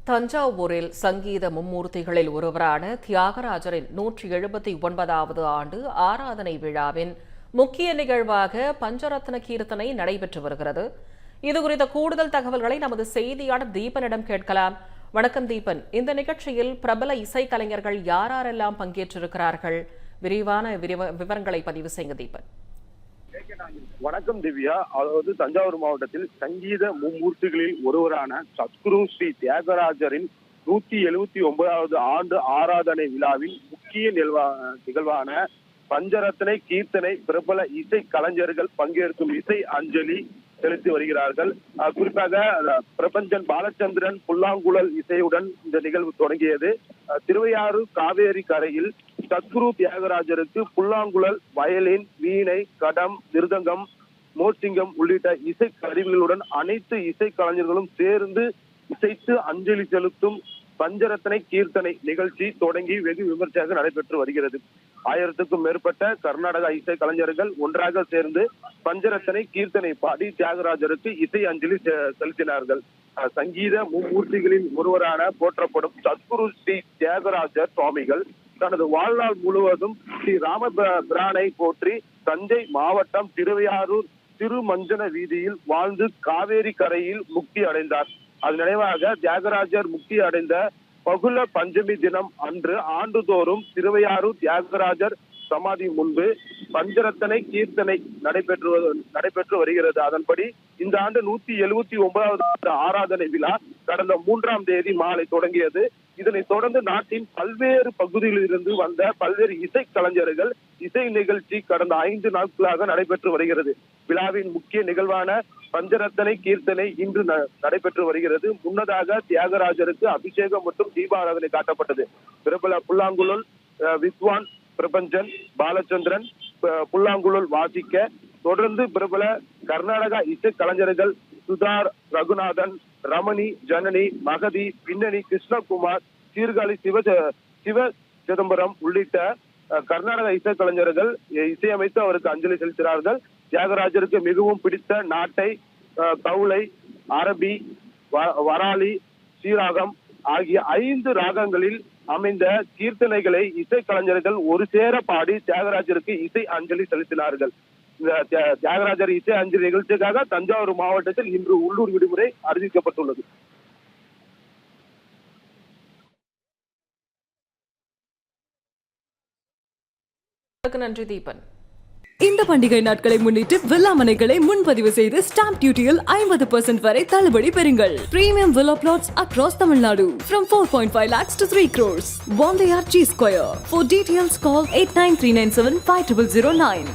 தஞ்சாவூரில் சங்கீத மும்மூர்த்திகளில் ஒருவரான தியாகராஜரின் 179வது ஆண்டு ஆராதனை விழாவின் முக்கிய நிகழ்வாக பஞ்சரத்ன கீர்த்தனை நடைபெற்று வருகிறது. இதுகுறித்த கூடுதல் தகவல்களை நமது செய்தியாளர் தீபனிடம் கேட்கலாம். வணக்கம் தீபன், இந்த நிகழ்ச்சியில் பிரபல இசைக்கலைஞர்கள் யாரெல்லாம் பங்கேற்றிருக்கிறார்கள்? விரிவான விவரங்களை பதிவு செய்யுங்க தீபன். வணக்கம் திவ்யா. அதாவது தஞ்சாவூர் மாவட்டத்தில் சங்கீத மும்மூர்த்திகளில் ஒருவரான சத்குரு ஸ்ரீ தியாகராஜரின் 179வது ஆண்டு ஆராதனை விழாவின் முக்கிய நிகழ்வான பஞ்சரத்னை கீர்த்தனை பிரபல இசை கலைஞர்கள் பங்கேற்கும் இசை அஞ்சலி செலுத்தி வருகிறார்கள். குறிப்பாக பிரபஞ்சன் பாலச்சந்திரன் புல்லாங்குழல் இசையுடன் இந்த நிகழ்வு தொடங்கியது. திருவையாறு காவேரி கரையில் சத்குரு தியாகராஜருக்கு புல்லாங்குழல், வயலின், வீணை, கடம், மிருதங்கம், மோர்சிங்கம் உள்ளிட்ட இசை கருவிகளுடன் அனைத்து இசை கலைஞர்களும் சேர்ந்து இசைத்து அஞ்சலி செலுத்தும் பஞ்சரத்னை கீர்த்தனை நிகழ்ச்சி தொடங்கி வெகு விமர்சையாக நடைபெற்று வருகிறது. 1000க்கும் மேற்பட்ட கர்நாடக இசை கலைஞர்கள் ஒன்றாக சேர்ந்து பஞ்சரத்னை கீர்த்தனை பாடி தியாகராஜருக்கு இசை அஞ்சலி செலுத்தினார்கள். சங்கீத மும்மூர்த்திகளின் ஒருவரான போற்றப்படும் சத்குரு ஸ்ரீ தியாகராஜர் சுவாமிகள் தனது வாழ்நாள் முழுவதும் ஸ்ரீ ராமபிரானை போற்றி தஞ்சை மாவட்டம் திருவையாறூர் திருமஞ்சன வீதியில் வாழ்ந்து காவேரி கரையில் முக்தி அடைந்தார். அது நினைவாக தியாகராஜர் முக்தி அடைந்த பகுல பஞ்சமி தினம் அன்று ஆண்டுதோறும் திருவையாறூர் தியாகராஜர் சமாதி முன்பு பஞ்சரத்னை கீர்த்தனை நடைபெற்று வருகிறது. அதன்படி இந்த ஆண்டு 179வது ஆராதனை விழா கடந்த 3ஆம் தேதி மாலை தொடங்கியது. இதனைத் தொடர்ந்து நாட்டின் பல்வேறு பகுதிகளில் இருந்து வந்த பல்வேறு இசை கலைஞர்கள் இசை நிகழ்ச்சி கடந்த 5 நாட்களாக நடைபெற்று வருகிறது. விழாவின் முக்கிய நிகழ்வான பஞ்சரத்னை கீர்த்தனை இன்று நடைபெற்று வருகிறது. முன்னதாக தியாகராஜருக்கு அபிஷேகம் மற்றும் தீபாராதனை காட்டப்பட்டது. பிரபல புல்லாங்குழல் வித்வான் பிரபஞ்சன் பாலச்சந்திரன் புல்லாங்குழல் வாசிக்க, தொடர்ந்து பிரபல கர்நாடக இசை கலைஞர்கள் சுதார், ரகுநாதன், ரமணி, ஜனனி, மகதி, பின்னணி கிருஷ்ணகுமார், சீர்காழி சிவ சிதம்பரம் உள்ளிட்ட கர்நாடக இசை கலைஞர்கள் இசையமைத்து அவருக்கு அஞ்சலி செலுத்தினார்கள். தியாகராஜருக்கு மிகவும் பிடித்த நாட்டை, கவுளை, அரபி, வராளி, ஸ்ரீராகம் ஆகிய 5 ராகங்களில் அமைந்த கீர்த்தனைகளை இசை கலைஞர்கள் ஒரு சேர பாடி தியாகராஜருக்கு இசை அஞ்சலி செலுத்தினார்கள். இந்த தியாகராஜர் இசை அஞ்சலி நிகழ்ச்சிக்காக தஞ்சாவூர் மாவட்டத்தில் இன்று உள்ளூர் விடுமுறை அறிவிக்கப்பட்டுள்ளது. நன்றி தீபன். இந்த பண்டிகை நாட்களை முன்னிட்டு வில்லா மனைகளை முன்பதிவு செய்து ஸ்டாம்ப் டியூட்டியில் 50% வரை தள்ளுபடி பெறுங்கள். Premium villa plots across Tamil Nadu from 4.5 lakhs to 3 crores. One G Square. For details call 8939750009.